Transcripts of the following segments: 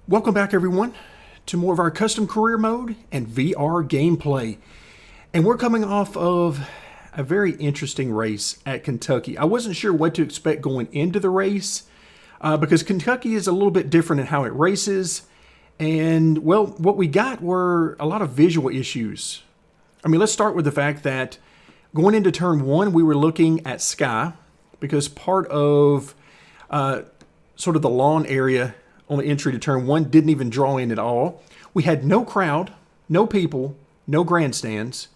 Welcome back, everyone, to more of our custom career mode and VR gameplay. And we're coming off of a very interesting race at Kentucky. I wasn't sure what to expect going into the race because Kentucky is a little bit different in how it races. And, well, what we got were a lot of visual issues. I mean, let's start with the fact that going into turn one, we were looking at sky because part of sort of the lawn area on the entry to turn one didn't even draw in at all. We had no crowd, no people, no grandstands,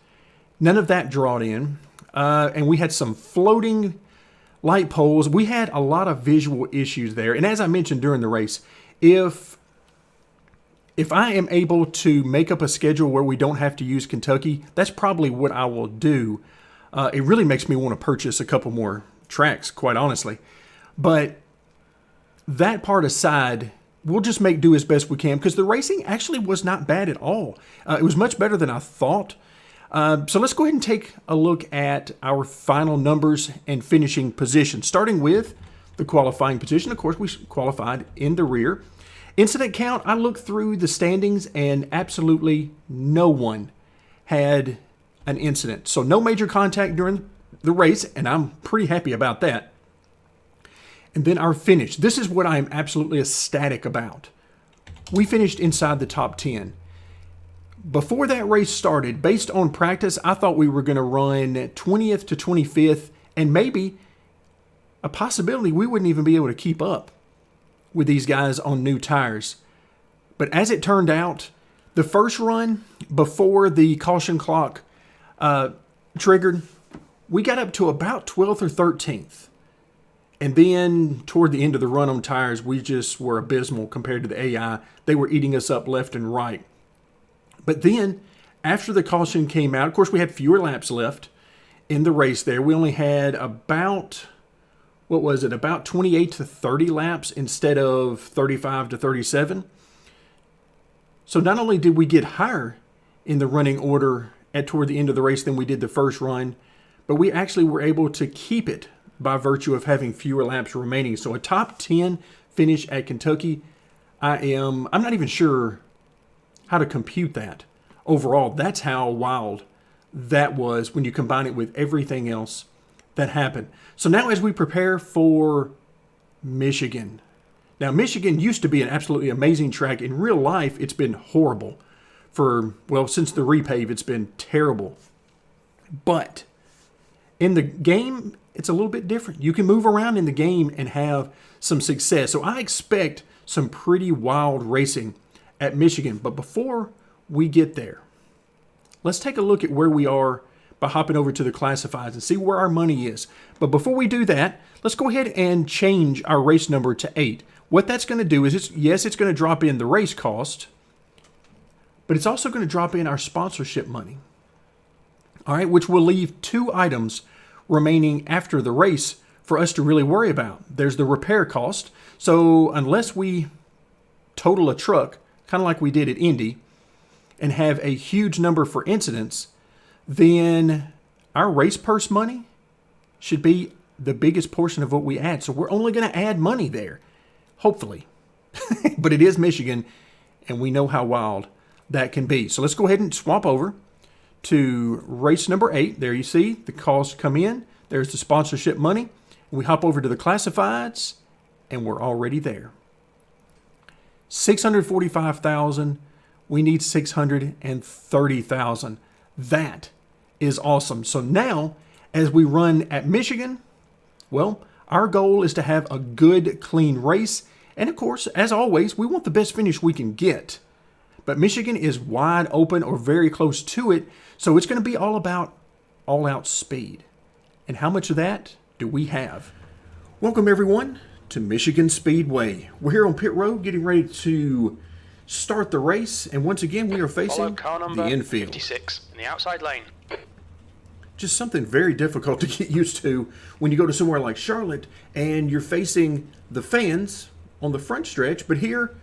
none of that drawed in. And we had some floating light poles. We had a lot of visual issues there. And as I mentioned during the race, if I am able to make up a schedule where we don't have to use Kentucky, that's probably what I will do. It really makes me want to purchase a couple more tracks, quite honestly. But that part aside, we'll just make do as best we can because the racing actually was not bad at all. It was much better than I thought. So let's go ahead and take a look at our final numbers and finishing position, starting with the qualifying position. Of course, we qualified in the rear. Incident count, I looked through the standings and absolutely no one had an incident. So no major contact during the race, and I'm pretty happy about that. And then our finish. This is what I am absolutely ecstatic about. We finished inside the top 10. Before that race started, based on practice, I thought we were going to run 20th to 25th, and maybe a possibility we wouldn't even be able to keep up with these guys on new tires. But as it turned out, the first run before the caution clock triggered, we got up to about 12th or 13th. And then toward the end of the run on tires, we just were abysmal compared to the AI. They were eating us up left and right. But then after the caution came out, of course, we had fewer laps left in the race there. We only had about, about 28 to 30 laps instead of 35 to 37. So not only did we get higher in the running order toward the end of the race than we did the first run, but we actually were able to keep it by virtue of having fewer laps remaining. So a top 10 finish at Kentucky, I'm not even sure how to compute that. Overall, that's how wild that was when you combine it with everything else that happened. So now as we prepare for Michigan. Now, Michigan used to be an absolutely amazing track. In real life, it's been horrible. Since the repave, it's been terrible. But in the game, it's a little bit different. You can move around in the game and have some success. So I expect some pretty wild racing at Michigan. But before we get there, let's take a look at where we are by hopping over to the classifieds and see where our money is. But before we do that, let's go ahead and change our race number to 8. What that's going to do is, it's going to drop in the race cost, but it's also going to drop in our sponsorship money. All right, which will leave 2 items remaining after the race for us to really worry about. There's the repair cost. So unless we total a truck, kind of like we did at Indy, and have a huge number for incidents, then our race purse money should be the biggest portion of what we add. So we're only going to add money there, hopefully. But it is Michigan, and we know how wild that can be. So let's go ahead and swap over to race number 8. There you see the costs come in. There's the sponsorship money. We hop over to the classifieds, and we're already there. $645,000. We need $630,000. That is awesome. So now, as we run at Michigan, well, our goal is to have a good, clean race. And of course, as always, we want the best finish we can get. But Michigan is wide open or very close to it. So it's going to be all about all-out speed. And how much of that do we have? Welcome, everyone, to Michigan Speedway. We're here on pit road getting ready to start the race. And once again, we are facing the infield. 56 in the outside lane. Just something very difficult to get used to when you go to somewhere like Charlotte and you're facing the fans on the front stretch. But here,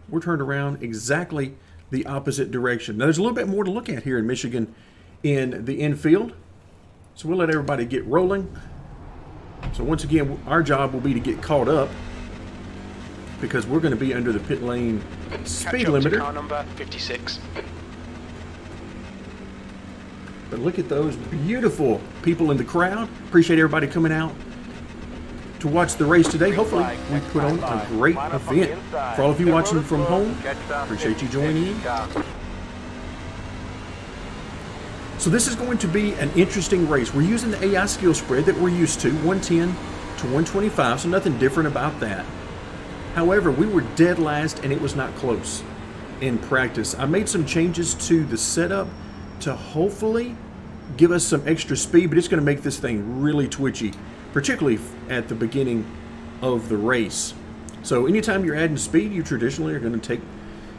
we're turned around exactly the opposite direction. Now, there's a little bit more to look at here in Michigan in the infield. So we'll let everybody get rolling. So once again, our job will be to get caught up because we're going to be under the pit lane speed Catch up to limiter. car number 56. But look at those beautiful people in the crowd. Appreciate everybody coming out to watch the race today. Hopefully we put on a great event. For all of you watching from home, appreciate you joining in. So this is going to be an interesting race. We're using the AI skill spread that we're used to, 110 to 125, so nothing different about that. However, we were dead last and it was not close in practice. I made some changes to the setup to hopefully give us some extra speed, but it's going to make this thing really twitchy, particularly at the beginning of the race. So anytime you're adding speed, you traditionally are going to take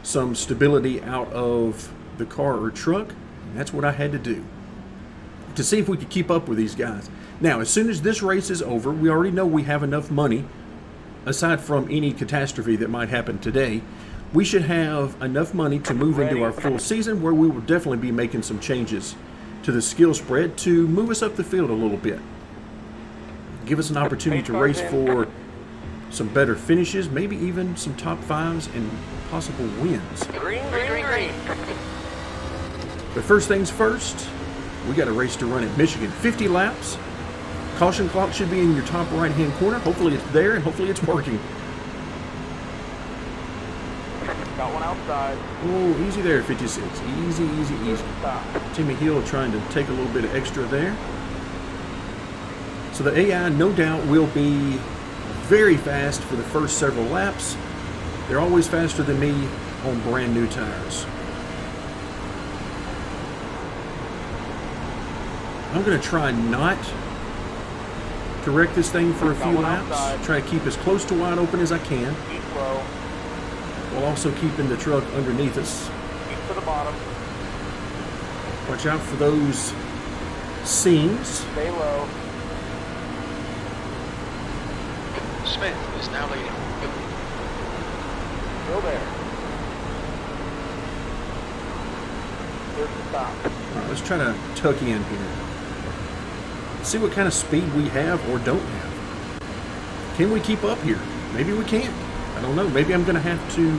some stability out of the car or truck. And that's what I had to do to see if we could keep up with these guys. Now, as soon as this race is over, we already know we have enough money, aside from any catastrophe that might happen today. We should have enough money to move into our full season, where we will definitely be making some changes to the skill spread to move us up the field a little bit. Give us an opportunity to race for some better finishes, maybe even some top fives and possible wins. Green, green, green. But first things first, we got a race to run at Michigan. 50 laps. Caution clock should be in your top right-hand corner. Hopefully it's there and hopefully it's working. Got one outside. Oh, easy there, 56. Easy, easy, easy. Timmy Hill trying to take a little bit of extra there. So the AI, no doubt, will be very fast for the first several laps. They're always faster than me on brand new tires. I'm going to try not to wreck this thing for a few laps. Try to keep as close to wide open as I can, while also keeping the truck underneath us. Keep to the bottom. Watch out for those seams. Stay low. Smith is now leading. Still there. Here's the stop. All right, let's try to tuck in here. See what kind of speed we have or don't have. Can we keep up here? Maybe we can't. I don't know. Maybe I'm going to have to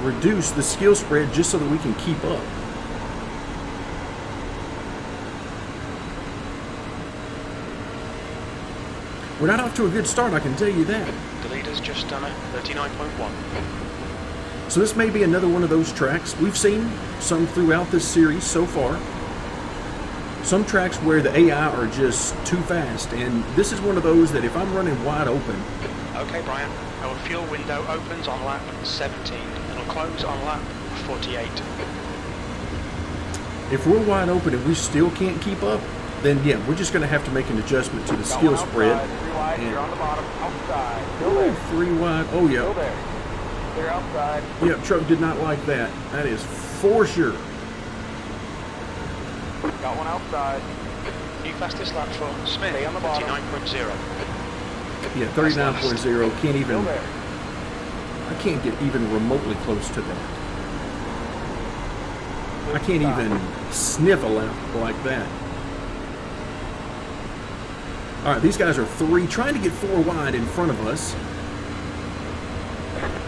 reduce the skill spread just so that we can keep up. We're not off to a good start, I can tell you that. The leader's just done a 39.1. So this may be another one of those tracks. We've seen some throughout this series so far. Some tracks where the AI are just too fast, and this is one of those that if I'm running wide open. Okay, Brian, our fuel window opens on lap 17 and will close on lap 48. If we're wide open and we still can't keep up, then yeah, we're just going to have to make an adjustment to the skill spread. 3 wide, you're on the bottom, outside. Still Ooh, there. 3 wide. Oh yeah. Still there. Clear outside. Yep, truck did not like that. That is for sure. Got one outside. New fastest lap for Smith, Stay on the bottom. 39.0. Yeah, 39.0. Can't even. Still there. I can't get even remotely close to that. I can't even sniff a lap like that. All right, these guys are 3, trying to get 4 wide in front of us.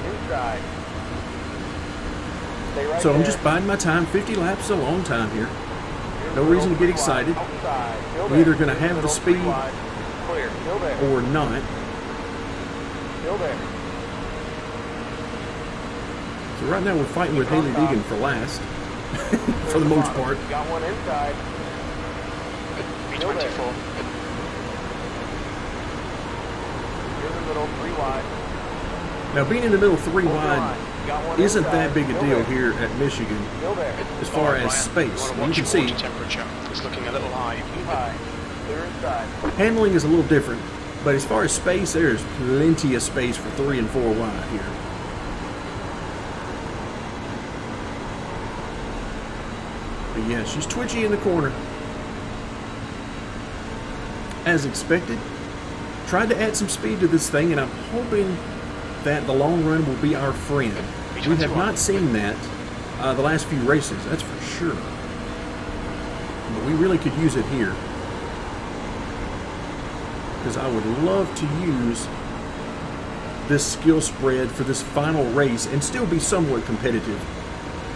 Inside. Stay right So I'm there. just biding my time. 50 laps is a long time here. No reason to get excited. We're either going to have the speed Clear. Still there. or not. Still there. So right now we're fighting with Haley Deegan for last, for the most part. Got one inside. Still there. B24. Here's the middle, 3 wide. Now being in the middle 3 Hold wide on. Got one isn't inside. that big a Still deal there. here at Michigan Still there. as far as space. You can see Water temperature. It's looking a little high. Too high. Clear inside. handling is a little different, but as far as space, there's plenty of space for 3 and 4 wide here. But yeah, she's twitchy in the corner. As expected. Tried to add some speed to this thing, and I'm hoping that the long run will be our friend. We have not seen that the last few races, that's for sure. But we really could use it here. Because I would love to use this skill spread for this final race and still be somewhat competitive.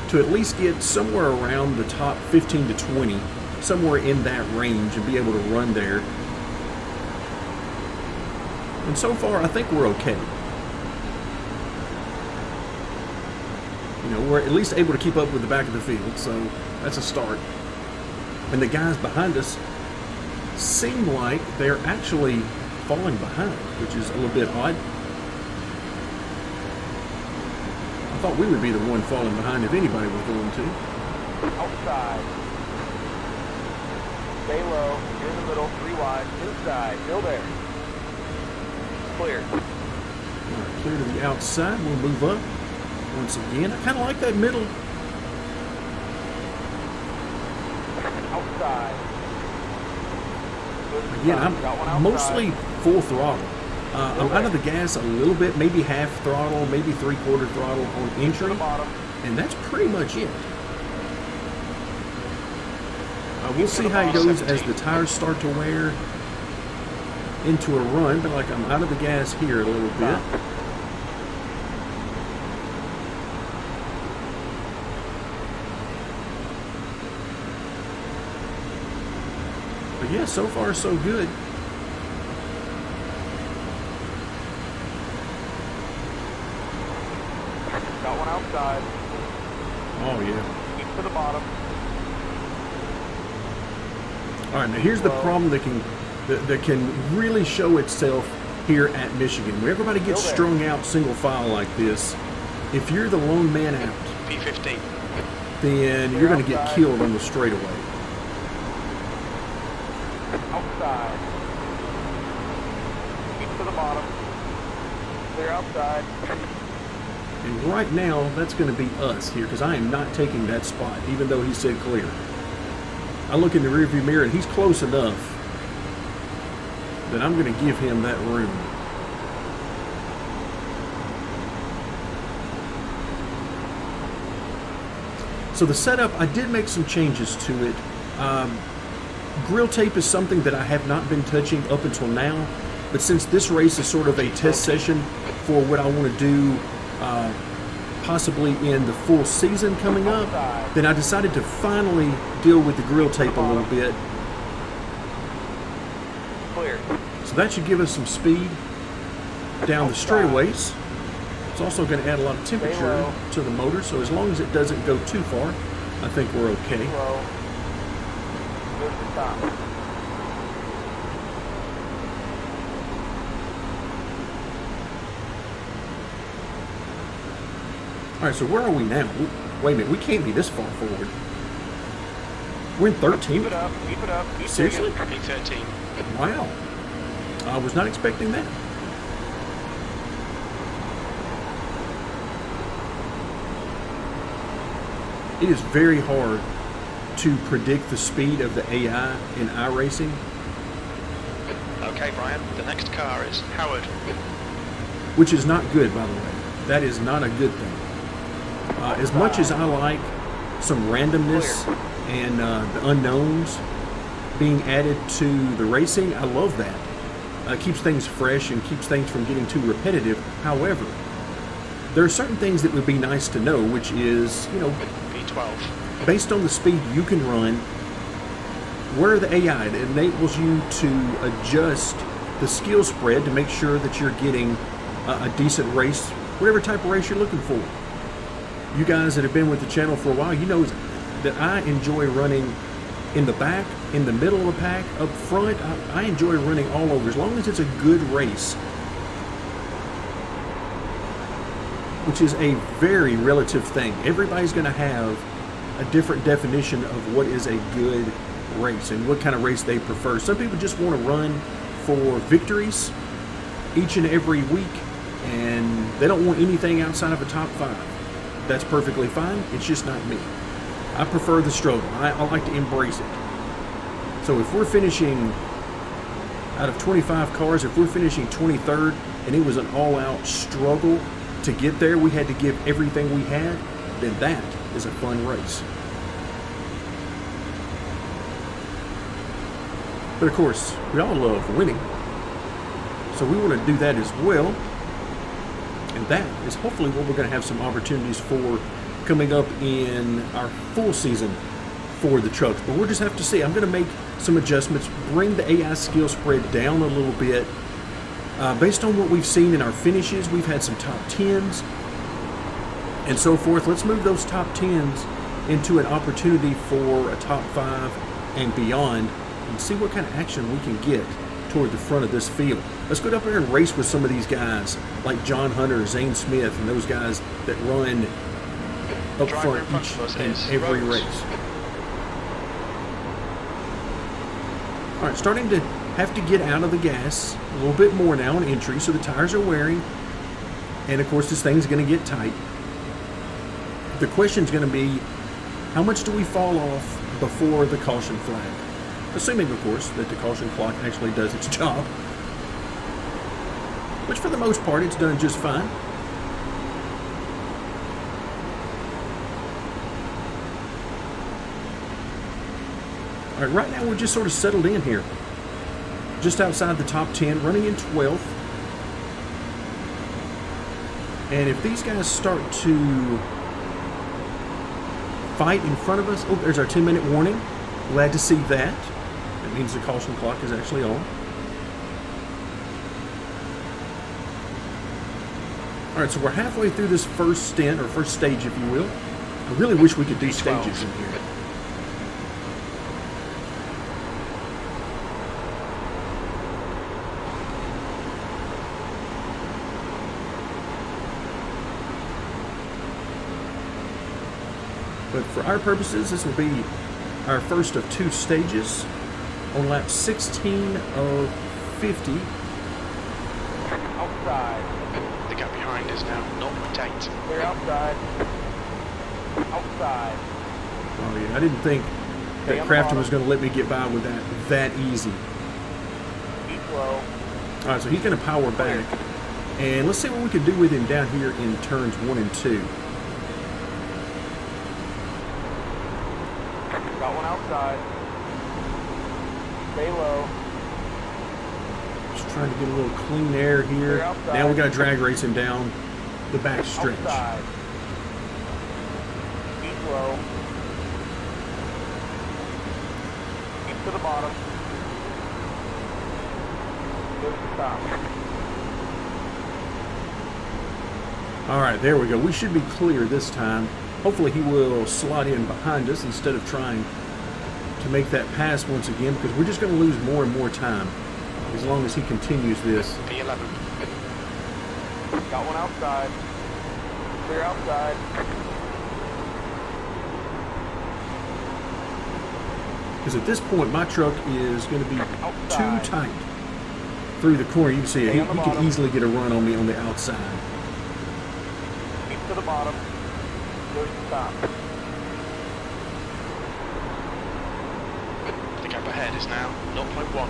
To at least get somewhere around the top 15 to 20, somewhere in that range, and be able to run there. And so far, I think we're okay. You know, we're at least able to keep up with the back of the field, so that's a start. And the guys behind us seem like they're actually falling behind, which is a little bit odd. I thought we would be the one falling behind if anybody was going to. Outside. Stay low. You're in the middle. 3 wide. Inside. Still there. Clear. All right, clear to the outside. We'll move up once again. I kind of like that middle. Outside. Again, I'm mostly full throttle. I'm out of the gas a little bit, maybe half throttle, maybe 3/4 throttle on entry, and that's pretty much it. We'll see how it goes as the tires start to wear into a run, but like I'm out of the gas here a little bit. But yeah, so far so good. Got one outside. Oh yeah. Keep to the bottom. All right, now here's the problem that can really show itself here at Michigan. When everybody gets strung out single file like this, if you're the lone man out, P15, then you're going to get killed on the straightaway. Outside. Keep to the bottom. Clear outside. And right now, that's going to be us here, because I am not taking that spot, even though he said clear. I look in the rearview mirror, and he's close enough that I'm going to give him that room. So the setup, I did make some changes to it. Grill tape is something that I have not been touching up until now, but since this race is sort of a test session for what I want to do possibly in the full season coming up, then I decided to finally deal with the grill tape a little bit. Clear. So that should give us some speed down the straightaways. It's also going to add a lot of temperature to the motor, so as long as it doesn't go too far, I think we're okay. Low. Good to stop. All right, so where are we now? Wait a minute, we can't be this far forward. We're in 13th. Keep it up. Keep it up. Keep Seriously? P13. Wow. I was not expecting that. It is very hard to predict the speed of the AI in iRacing. Okay, Brian, the next car is Howard. Which is not good, by the way. That is not a good thing. As much as I like some randomness and the unknowns being added to the racing, I love that. It keeps things fresh and keeps things from getting too repetitive. However, there are certain things that would be nice to know, which is, you know, P12. based on the speed you can run, where the AI it enables you to adjust the skill spread to make sure that you're getting a decent race, whatever type of race you're looking for. You guys that have been with the channel for a while, you know that I enjoy running in the back, in the middle of the pack, up front. I enjoy running all over, as long as it's a good race. Which is a very relative thing. Everybody's going to have a different definition of what is a good race and what kind of race they prefer. Some people just want to run for victories each and every week, and they don't want anything outside of a top 5. That's perfectly fine. It's just not me. I prefer the struggle. I like to embrace it. So if we're finishing out of 25 cars, if we're finishing 23rd and it was an all-out struggle to get there, we had to give everything we had, then that is a fun race. But of course, we all love winning. So we want to do that as well. And that is hopefully what we're going to have some opportunities for coming up in our full season for the trucks. But we'll just have to see. I'm going to make some adjustments, bring the AI skill spread down a little bit. Based on what we've seen in our finishes, we've had some top 10s and so forth. Let's move those top 10s into an opportunity for a top 5 and beyond, and see what kind of action we can get toward the front of this field. Let's go up there and race with some of these guys like John Hunter, Zane Smith, and those guys that run up front each and every race. All right, starting to have to get out of the gas a little bit more now on entry, so the tires are wearing, and of course this thing's going to get tight. The question's going to be, how much do we fall off before the caution flag? Assuming, of course, that the caution clock actually does its job, which for the most part it's done just fine. All right, right now we're just sort of settled in here, just outside the top 10, running in 12th. And if these guys start to fight in front of us, oh, there's our 10-minute warning. Glad to see that. That means the caution clock is actually on. All right, so we're halfway through this first stint, or first stage, if you will. I really wish we could do stages in here. But for our purposes, this will be our first of 2 stages on lap 16 of 50. Outside. The gap behind is now 0.8. Clear outside. Outside. Oh yeah, I didn't think that Crafton was going to let me get by with that easy. Keep low. All right, so he's going to power back. And let's see what we can do with him down here in turns 1 and 2. Got one outside. Stay low. Just trying to get a little clean air here. Now we got to drag race him down the back stretch. Outside. Keep low. Keep to the bottom. There's the top. All right, there we go. We should be clear this time. Hopefully he will slot in behind us instead of trying to make that pass once again, because we're just going to lose more and more time as long as he continues this. P11. Got one outside. Clear outside. Because at this point, my truck is going to be Outside. too tight through the corner. You can see it. Stay on the He could bottom. easily get a run on me on the outside. Keep to the bottom. There's the top. The gap ahead is now 0.1.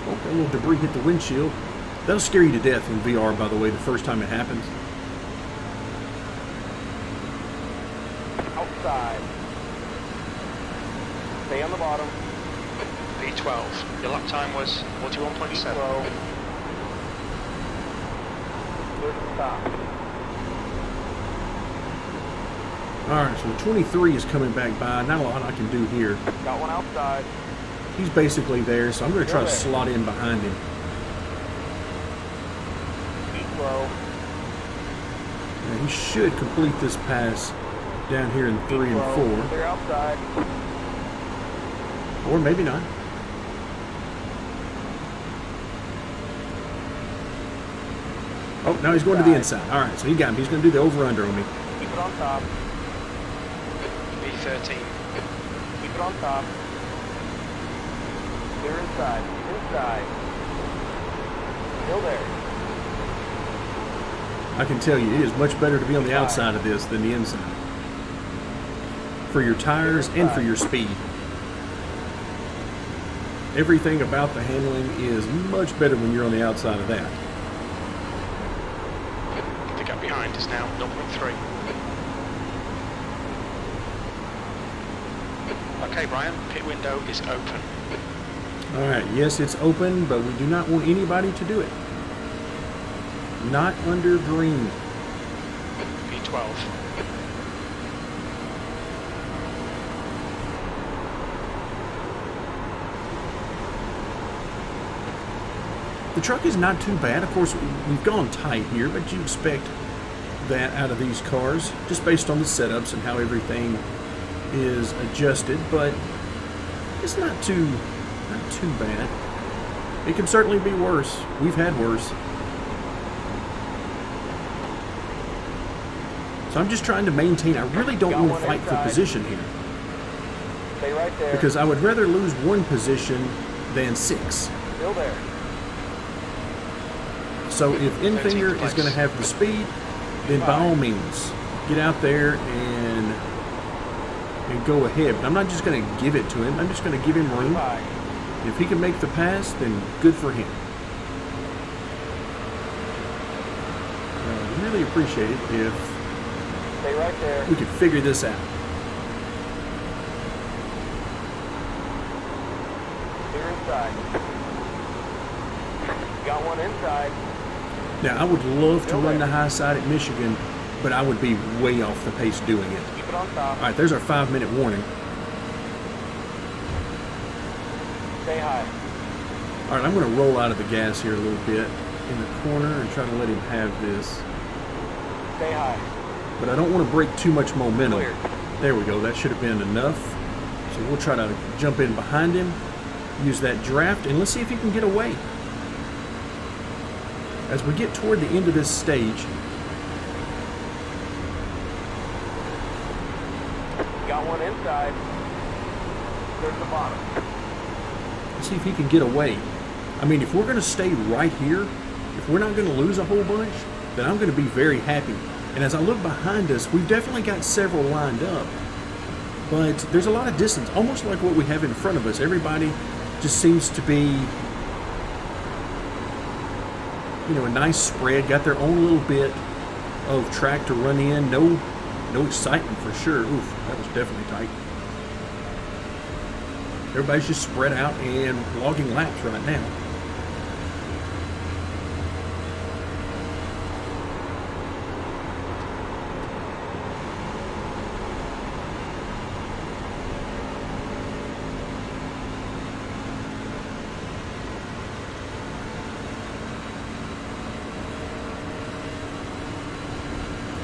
Oh, that little debris hit the windshield. That'll scare you to death in VR, by the way, the first time it happens. Outside. Stay on the bottom. P12. Your lap time was Keep 41.7. low. There's the top. All right, so the 23 is coming back by. Not a lot I can do here. Got one outside. He's basically there, so I'm going to try to slot in behind him. Keep low. Now, he should complete this pass down here in 3 Keep and low. 4. Clear outside. Or maybe not. Oh, now he's going to the inside. All right, so he got him. He's going to do the over-under on me. Keep it on top. P13. Keep it on top. Clear inside. Inside. Still there. I can tell you, it is much better to be on the outside of this than the inside. For your tires and for your speed. Everything about the handling is much better when you're on the outside of that. The gap behind is now 0.3. Okay, Brian, pit window is open. All right, yes, it's open, but we do not want anybody to do it. Not under green. V12. The truck is not too bad. Of course, we've gone tight here, but you expect that out of these cars, just based on the setups and how everything is adjusted, but it's not too bad. It can certainly be worse. We've had worse. So I'm just trying to maintain. I really don't want to fight for position here. Stay right there. Because I would rather lose one position than 6. Still there. So if Infinger is going to have the speed, then by all means, get out there and go ahead. But I'm not just going to give it to him. I'm just going to give him room. If he can make the pass, then good for him. I'd really appreciate it if Stay right there. we could figure this out. Clear inside. Got one inside. Now, I would love to run the high side at Michigan, but I would be way off the pace doing it. Keep it on top. All right, there's our 5-minute warning. Stay high. All right, I'm going to roll out of the gas here a little bit in the corner and try to let him have this. Stay high. But I don't want to break too much momentum. Clear. There we go. That should have been enough. So we'll try to jump in behind him, use that draft, and let's see if he can get away. As we get toward the end of this stage, Got one inside. There's the bottom. let's see if he can get away. I mean, if we're going to stay right here, if we're not going to lose a whole bunch, then I'm going to be very happy. And as I look behind us, we've definitely got several lined up. But there's a lot of distance, almost like what we have in front of us. Everybody just seems to be, you know, a nice spread, got their own little bit of track to run in. No excitement for sure. Oof, that was definitely tight. Everybody's just spread out and logging laps right now.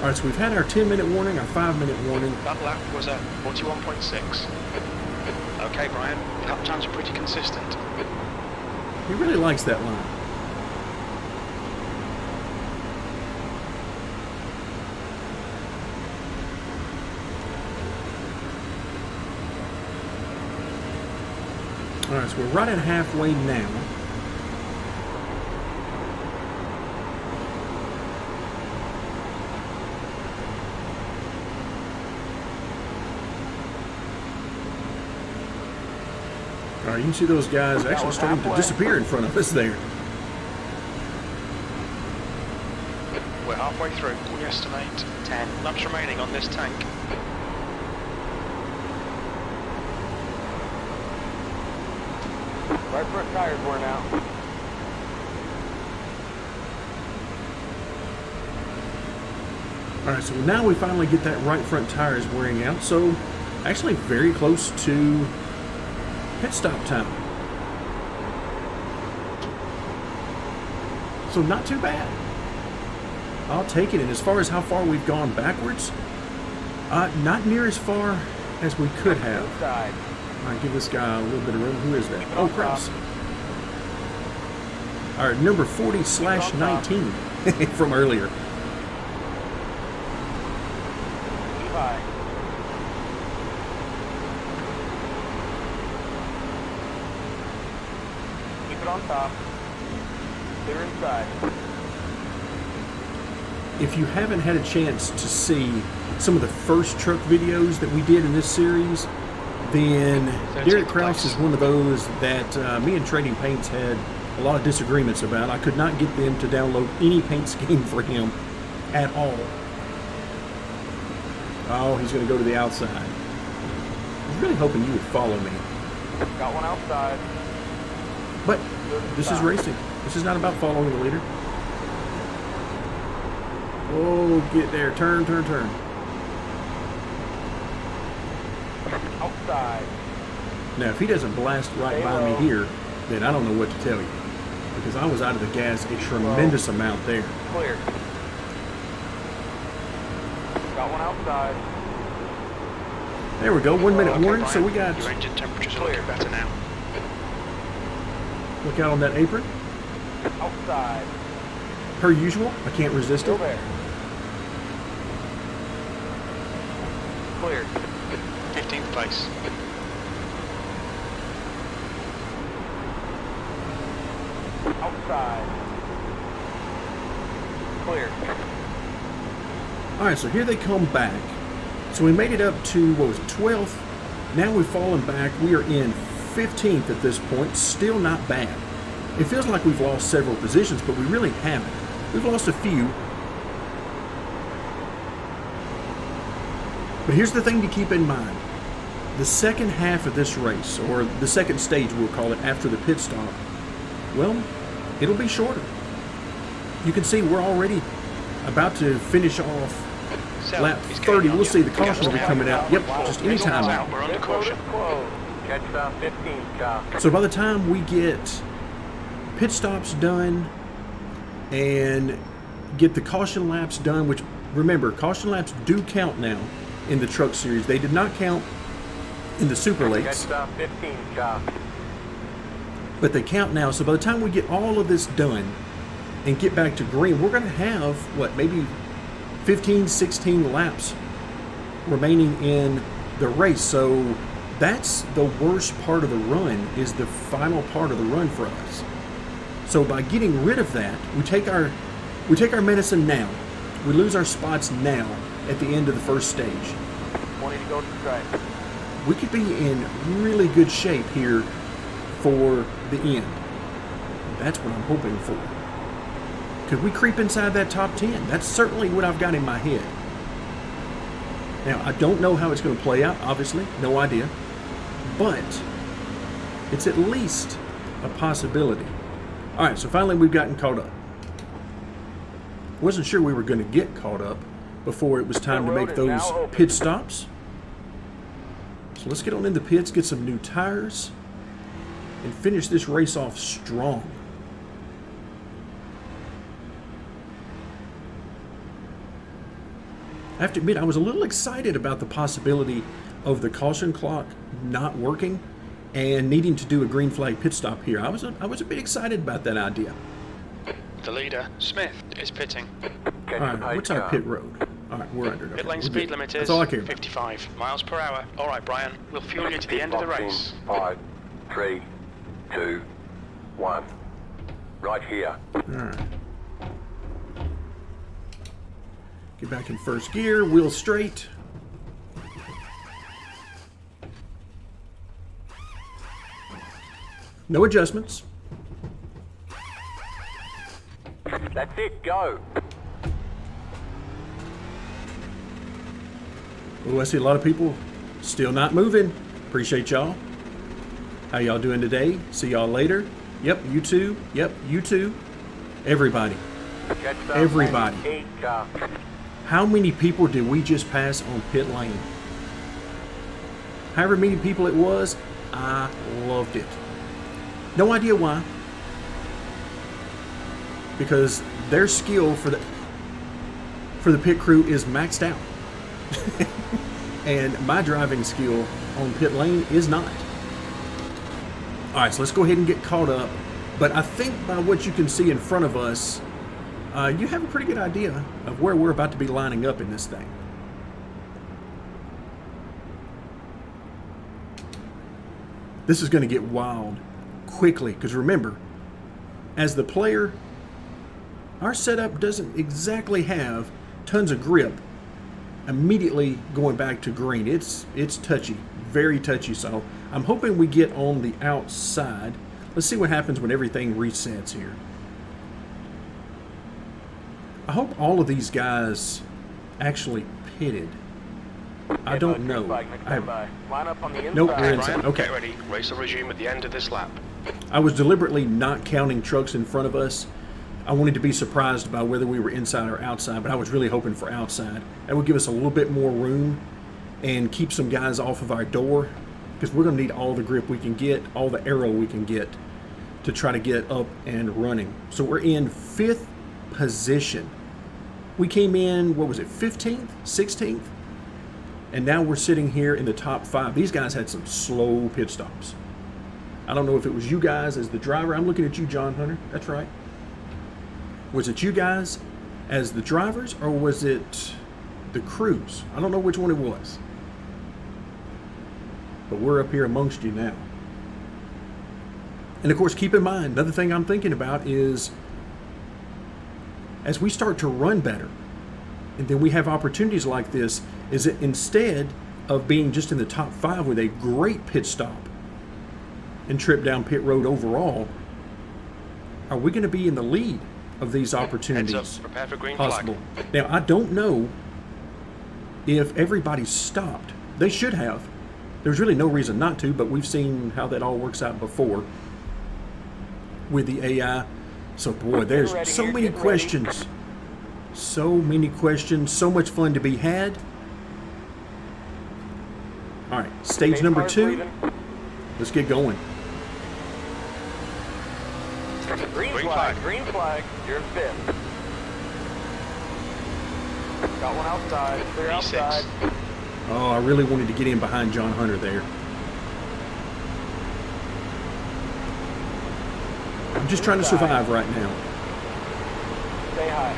All right, so we've had our 10-minute warning, our 5-minute warning. That lap was at 41.6. Okay, Brian, lap times are pretty consistent. He really likes that line. All right, so we're right at halfway now. All right, you can see those guys actually starting to disappear in front of us there. We're halfway through. We estimate 10 laps remaining on this tank. Right front tire's worn out. All right, so now we finally get that right front tire is wearing out. So actually very close to pit stop time. So not too bad. I'll take it. And as far as how far we've gone backwards, not near as far as we could have. Inside. All right, give this guy a little bit of room. Who is that? Oh, Kraus. All right, number 40/19 from earlier. Keep high. Keep it on top. Clear inside. If you haven't had a chance to see some of the first truck videos that we did in this series, then Derek Kraus is one of those that me and Trading Paints had a lot of disagreements about. I could not get them to download any paint scheme for him at all. Oh, he's going to go to the outside. I was really hoping you would follow me. Got one outside. But this is racing. This is not about following the leader. Oh, get there. Turn, turn, turn. Outside. Now, if he doesn't blast right by me here, then I don't know what to tell you. Because I was out of the gas a tremendous amount there. Clear. Got one outside. There we go. 1 minute Okay, warning. So Brian, we got... your engine temperatures are looking better now. Look out on that apron. Outside. Per usual, I can't resist Still it. there. Clear. 15th place. Outside. Clear. All right, so here they come back. So we made it up to, what was it, 12th? Now we've fallen back. We are in 15th at this point. Still not bad. It feels like we've lost several positions, but we really haven't. We've lost a few. But here's the thing to keep in mind. The second half of this race, or the second stage we'll call it after the pit stop, well, it'll be shorter. You can see we're already about to finish off So, lap he's 30. getting on We'll you. see the Yeah, cautions will be coming out. Yep, just any time now. We're under caution. Catch down 15, Cal. So by the time we get pit stops done and get the caution laps done, which remember, caution laps do count now in the truck series. They did not count in the super lates, Catch down 15, Cal. but they count now. So by the time we get all of this done and get back to green, we're going to have, what, maybe 15, 16 laps remaining in the race. So that's the worst part of the run, is the final part of the run for us. So by getting rid of that, we take our medicine now. We lose our spots now at the end of the first stage. 20 to go to the strike. We could be in really good shape here for the end. That's what I'm hoping for. Could we creep inside that top 10? That's certainly what I've got in my head. Now, I don't know how it's going to play out, obviously. No idea. But it's at least a possibility. All right, so finally we've gotten caught up. Wasn't sure we were going to get caught up before it was time to make those pit stops. So let's get on in the pits, get some new tires, and finish this race off strong. I have to admit, I was a little excited about the possibility of the caution clock not working and needing to do a green flag pit stop here. I was a bit excited about that idea. The leader, Smith, is pitting. All right, what's our pit road? All right, we're under it. Pit lane We're speed good. limit That's is all I care about. 55 miles per hour. All right, Brian, we'll fuel you to the end of the race. 5, 3, 2, 1. Right here. All right. Get back in first gear, wheel straight. No adjustments. That's it, go. Oh, I see a lot of people still not moving. Appreciate y'all. How y'all doing today? See y'all later. Yep, you too. Yep, you too. Everybody. Everybody. 8, Cal. How many people did we just pass on pit lane? However many people it was, I loved it. No idea why. Because their skill for the pit crew is maxed out. And my driving skill on pit lane is not. Alright, so let's go ahead and get caught up. But I think by what you can see in front of us, you have a pretty good idea of where we're about to be lining up in this thing. This is going to get wild quickly, because remember, as the player, our setup doesn't exactly have tons of grip immediately going back to green. It's touchy, very touchy. So I'm hoping we get on the outside. Let's see what happens when everything resets here. I hope all of these guys actually pitted. I don't know. Line up on the inside. Nope, we're Brian, inside. Okay. get ready. Race will resume at the end of this lap. I was deliberately not counting trucks in front of us I wanted to be surprised by whether we were inside or outside, but I was really hoping for outside. That would give us a little bit more room and keep some guys off of our door, because we're going to need all the grip we can get, all the aero we can get to try to get up and running. So we're in 5th position. We came in, what was it, 15th, 16th? And now we're sitting here in the top 5. These guys had some slow pit stops. I don't know if it was you guys as the driver. I'm looking at you, John Hunter. That's right. Was it you guys as the drivers, or was it the crews? I don't know which one it was. But we're up here amongst you now. And of course, keep in mind, another thing I'm thinking about is as we start to run better, and then we have opportunities like this, is that instead of being just in the top 5 with a great pit stop and trip down pit road overall, are we going to be in the lead of these opportunities? Heads up, prepare for green possible. flag. Now, I don't know if everybody stopped. They should have. There's really no reason not to, but we've seen how that all works out before with the AI. So, boy, there's so many questions. So many questions. So much fun to be had. All right, stage number 2. Let's get going. Green flag, green flag. You're in 5th. Got one outside. Clear outside. Oh, I really wanted to get in behind John Hunter there. I'm just trying to survive right now. Stay high.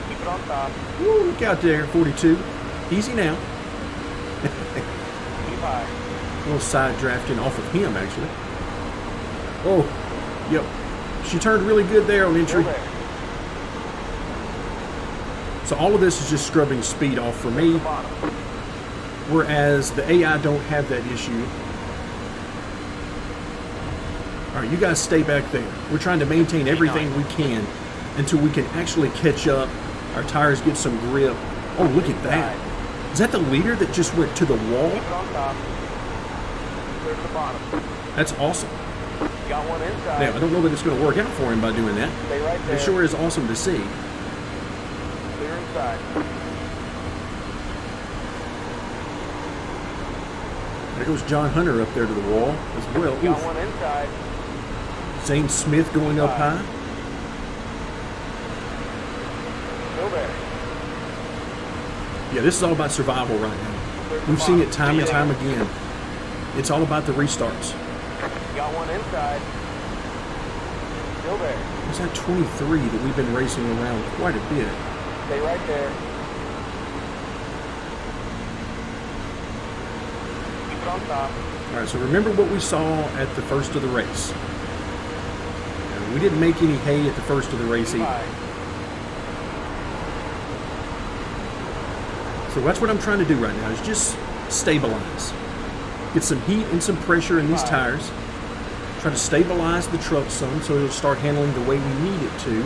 Keep it on top. Woo, look out there, 42. Easy now. Keep high. A little side drafting off of him, actually. Oh, yep. She turned really good there on entry. Still there. So all of this is just scrubbing speed off for me, whereas the AI don't have that issue. All right, you guys stay back there. We're trying to maintain everything we can until we can actually catch up. Our tires get some grip. Oh, look at that. Is that the leader that just went to the wall? Keep it on top. Clear to the bottom. That's awesome. Got one inside. Now, I don't know that it's going to work out for him by doing that. Stay right there. It sure is awesome to see. Clear inside. There goes John Hunter up there to the wall as well. Got Oof. one inside. Zane Smith going up high. Still there. Yeah, this is all about survival right now. We've seen it time and time again. It's all about the restarts. Got one inside. Still there. It's that 23 that we've been racing around quite a bit. Stay right there. Keep it on top. All right, so remember what we saw at the first of the race. We didn't make any hay at the first of the race either. So that's what I'm trying to do right now, is just stabilize. Get some heat and some pressure in these tires. Try to stabilize the truck some so it'll start handling the way we need it to.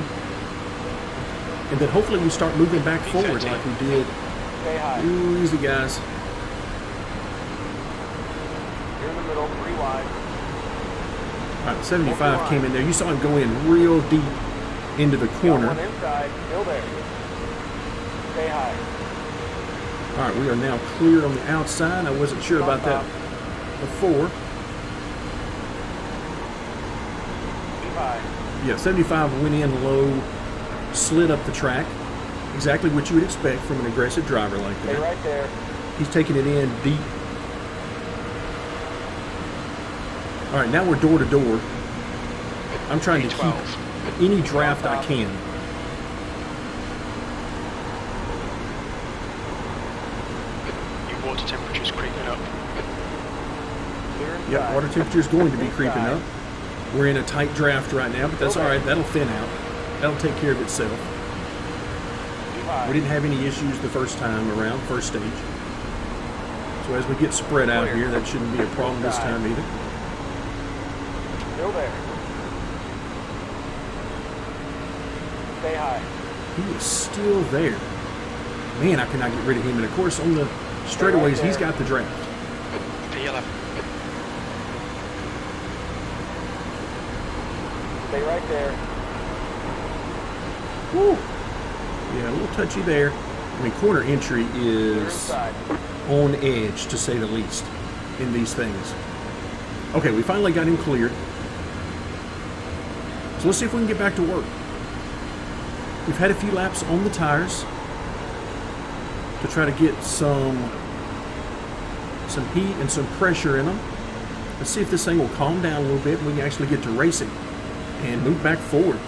And then hopefully we start moving back forward like we did. Stay high. Ooh, easy guys. You're in the middle, 3 wide. All right, 75 came in there. You saw him go in real deep into the corner. Got one inside. Still there. Stay high. All right, we are now clear on the outside. I wasn't sure about that before. Keep high. Yeah, 75 went in low, slid up the track. Exactly what you would expect from an aggressive driver like Stay that. right there. He's taking it in deep. All right, now we're door to door. I'm trying to keep any draft I can. Your water temperature's creeping up. Clear inside. Yep, water temperature is going to be creeping up. We're in a tight draft right now, but that's all right. That'll thin out. That'll take care of itself. Keep high. We didn't have any issues the first time around, first stage. So as we get spread out here, that shouldn't be a problem this time either. Still there. Stay high. He is still there. Man, I cannot get rid of him. And of course, on the straightaways, he's got the draft. P11. Stay right there. Woo. Yeah, a little touchy there. I mean, corner entry Clear is inside. on edge, to say the least, in these things. Okay, we finally got him cleared. So let's see if we can get back to work. We've had a few laps on the tires to try to get some heat and some pressure in them. Let's see if this thing will calm down a little bit and we can actually get to racing and move back forward.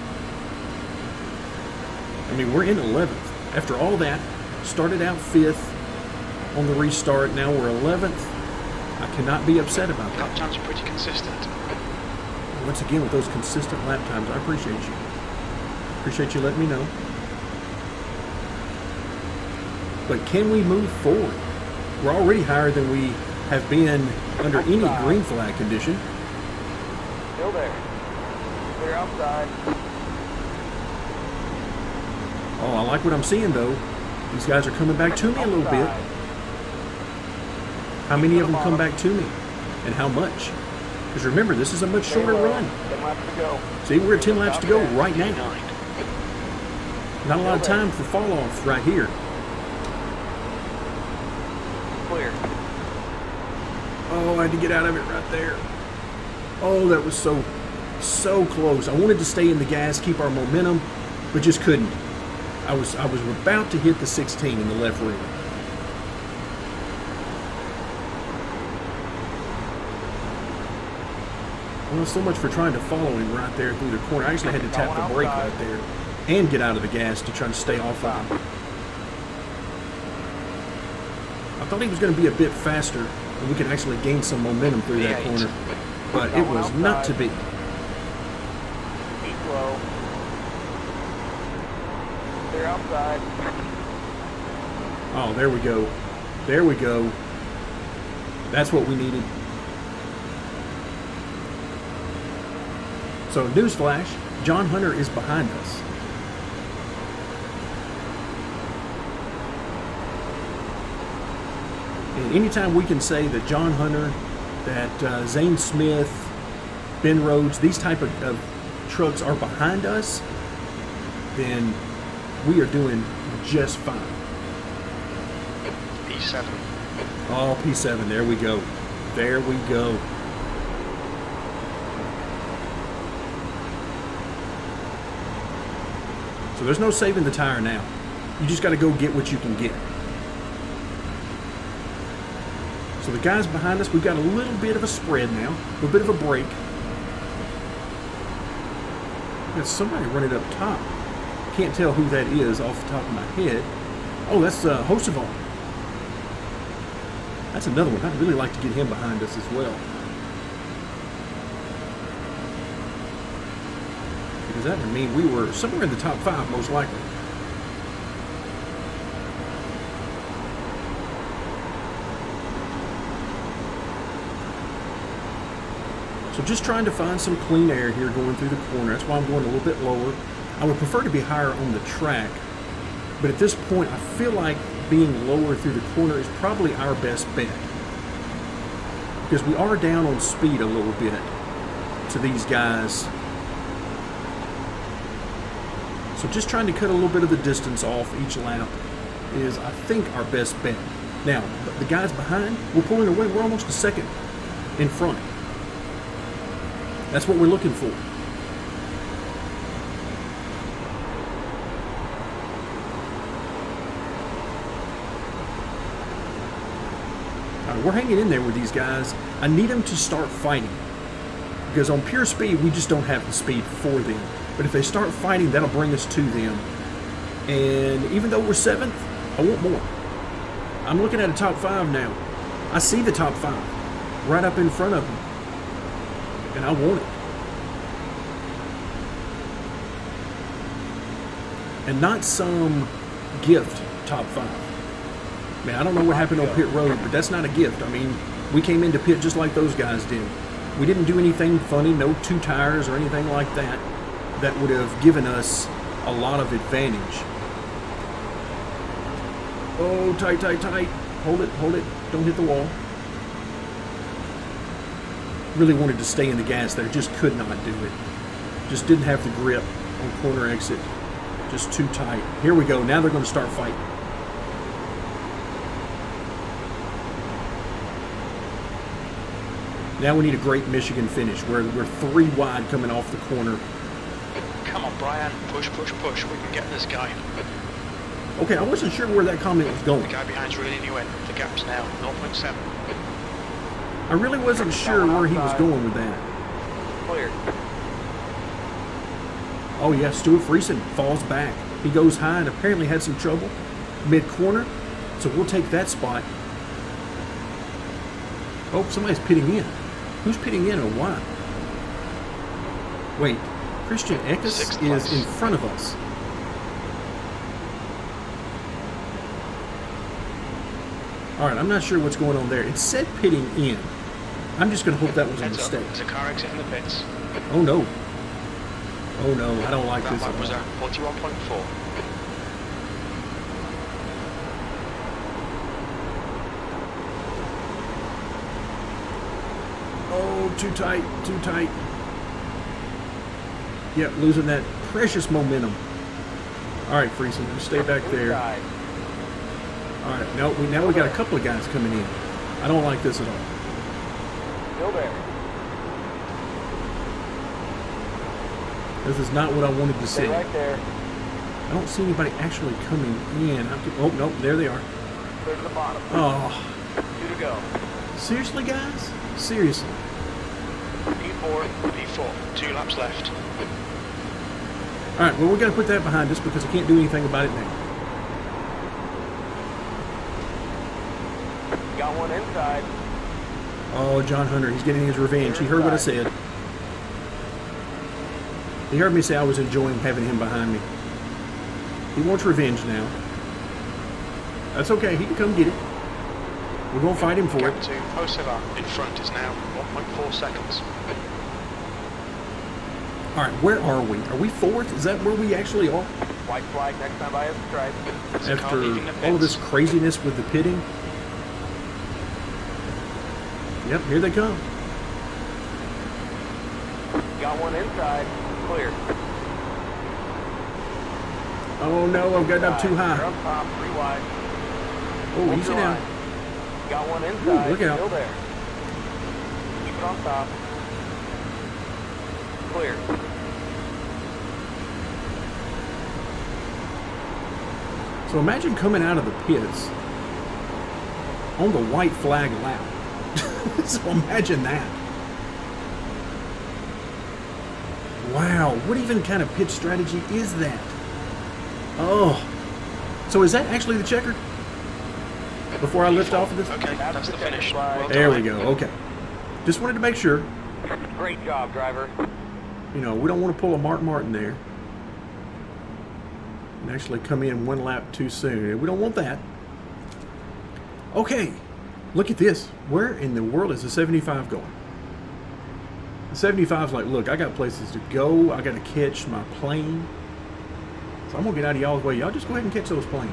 I mean, we're in 11th. After all that, started out 5th on the restart. Now we're 11th. I cannot be upset about Lap that. times are pretty consistent. Once again, with those consistent lap times, I appreciate you. Appreciate you letting me know. But can we move forward? We're already higher than we have been under any green flag condition. Still there. Clear outside. Oh, I like what I'm seeing, though. These guys are coming back to me a little bit. How many of them come back to me? And how much? Because remember, this is a much shorter run. 10 laps to go. See, we're at 10 laps to go right now. Nine. Not a lot of time for fall off right here. Clear. Oh, I had to get out of it right there. Oh, that was so close. I wanted to stay in the gas, keep our momentum, but just couldn't. I was about to hit the 16 in the left rear. Well, so much for trying to follow him right there through the corner. I actually had to tap the brake right there and get out of the gas to try to stay off of him. I thought he was going to be a bit faster and we could actually gain some momentum through that corner, but it was not to be. Keep low. Clear outside. Oh, there we go. There we go. That's what we needed. So, newsflash, John Hunter is behind us. And anytime we can say that John Hunter, that Zane Smith, Ben Rhodes, these type of trucks are behind us, then we are doing just fine. P7. Oh, P7, there we go. There we go. So there's no saving the tire now. You just got to go get what you can get. So the guys behind us, we've got a little bit of a spread now, a little bit of a break. There's somebody running up top. Can't tell who that is off the top of my head. Oh, that's Hocevar. That's another one. I'd really like to get him behind us as well. Because that would mean we were somewhere in the top 5, most likely. So just trying to find some clean air here going through the corner. That's why I'm going a little bit lower. I would prefer to be higher on the track, but at this point I feel like being lower through the corner is probably our best bet. Because we are down on speed a little bit to these guys. So just trying to cut a little bit of the distance off each lap is, I think, our best bet. Now, the guys behind, we're pulling away. We're almost a second in front. That's what we're looking for. All right, we're hanging in there with these guys. I need them to start fighting. Because on pure speed, we just don't have the speed for them. But if they start fighting, that'll bring us to them. And even though we're 7th, I want more. I'm looking at a top 5 now. I see the top 5 right up in front of me. And I want it. And not some gift top 5. Man, I don't know what happened on pit road, but that's not a gift. I mean, we came into pit just like those guys did. We didn't do anything funny, no 2 tires or anything like that. That would have given us a lot of advantage. Oh, tight, tight, tight. Hold it, hold it. Don't hit the wall. Really wanted to stay in the gas there. Just could not do it. Just didn't have the grip on corner exit. Just too tight. Here we go. Now they're going to start fighting. Now we need a great Michigan finish where we're 3 wide coming off the corner. Come on, Brian. Push, push, push. We can get this guy. Okay, I wasn't sure where that comment was going. The guy behind's reeling you in. The gap's now 0.7. I really wasn't sure where he was going with that. Clear. Oh yeah, Stuart Friesen falls back. He goes high and apparently had some trouble mid-corner. So we'll take that spot. Oh, somebody's pitting in. Who's pitting in or why? Wait, Christian Eckes is in front of us. All right, I'm not sure what's going on there. It said pitting in. I'm just going to hope that was a mistake. There's a car exit in the pits. Oh no. Oh no, I don't like this That at was all. at 41.4. Oh, too tight, too tight. Yep, losing that precious momentum. All right, Friesen, just stay back there. Inside. All right, now we got a couple of guys coming in. I don't like this at all. Still there. This is not what I wanted to see. Stay right there. I don't see anybody actually coming in. Oh, no, there they are. Clear to the bottom. Oh, 2 to go. seriously, guys? Seriously. P4. P4. 2 laps left. All right, well, we got to put that behind us because I can't do anything about it now. Got one inside. Oh, John Hunter, he's getting his revenge. He heard what I said. He heard me say I was enjoying having him behind me. He wants revenge now. That's okay. He can come get it. We're going to fight him for Gap it. to Oseva in front is now 1.4 seconds. All right, where are we? Are we 4th? Is that where we actually are? White flag next time I have a stripe. There's a car After leaving the all of this pits. craziness with the pitting? Yep, here they come. Got one inside. Clear. Oh no, I've gotten up too You're high. up top, 3 wide. Oh, easy now. Got one inside. Ooh, look out. Still there. Keep it on top. Clear. So imagine coming out of the pits on the white flag lap. So imagine that. Wow, what even kind of pit strategy is that? Oh, so is that actually the checkered? Before I lift off of this? Okay, that's the finish. Well There we done. go, okay. Just wanted to make sure. Great job, driver. You know, we don't want to pull a Mark Martin there and actually come in 1 lap too soon. We don't want that. Okay, look at this. Where in the world is the 75 going? The 75's like, look, I got places to go. I got to catch my plane. So I'm going to get out of y'all's way. Y'all just go ahead and catch those planes.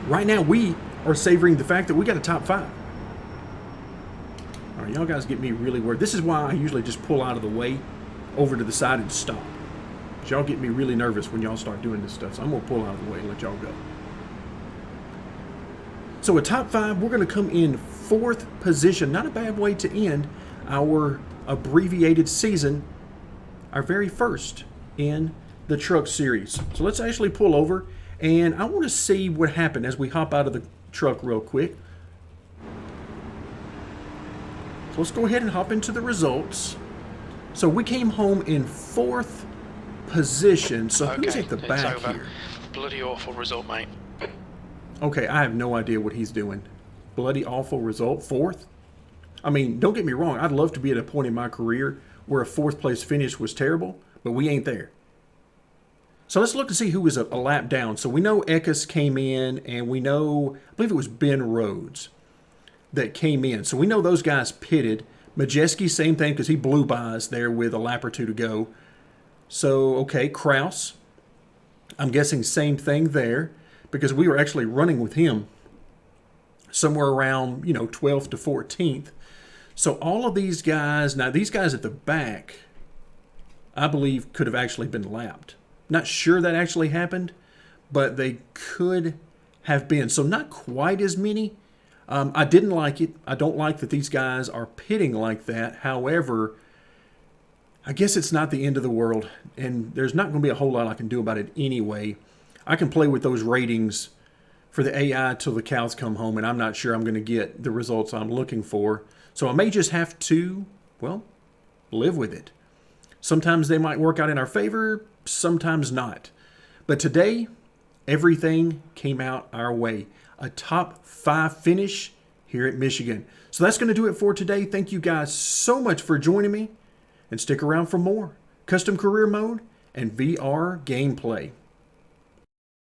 Right now, we are savoring the fact that we got a top 5. All right, y'all guys get me really worried. This is why I usually just pull out of the way over to the side and stop. 'Cause y'all get me really nervous when y'all start doing this stuff. So I'm going to pull out of the way and let y'all go. So a top 5, we're going to come in 4th position. Not a bad way to end our abbreviated season, our very first in the truck series. So let's actually pull over, and I want to see what happened as we hop out of the truck real quick. So let's go ahead and hop into the results. So we came home in 4th position. So who's Okay, at the it's back over. here? Bloody awful result, mate. Okay, I have no idea what he's doing. Bloody awful result. 4th? I mean, don't get me wrong. I'd love to be at a point in my career where a 4th place finish was terrible, but we ain't there. So let's look and see who was a lap down. So we know Eckes came in, and we know, I believe it was Ben Rhodes that came in. So we know those guys pitted. Majeski, same thing, because he blew by us there with a lap or 2 to go. So, okay, Kraus. I'm guessing same thing there, because we were actually running with him somewhere around, 12th to 14th. So all of these guys, now these guys at the back, I believe could have actually been lapped. Not sure that actually happened, but they could have been. So not quite as many. I didn't like it. I don't like that these guys are pitting like that. However, I guess it's not the end of the world, and there's not going to be a whole lot I can do about it anyway. I can play with those ratings for the AI till the cows come home, and I'm not sure I'm going to get the results I'm looking for. So I may just have to, well, live with it. Sometimes they might work out in our favor, sometimes not. But today, everything came out our way. A top 5 finish here at Michigan. So that's going to do it for today. Thank you guys so much for joining me. And stick around for more custom career mode and VR gameplay.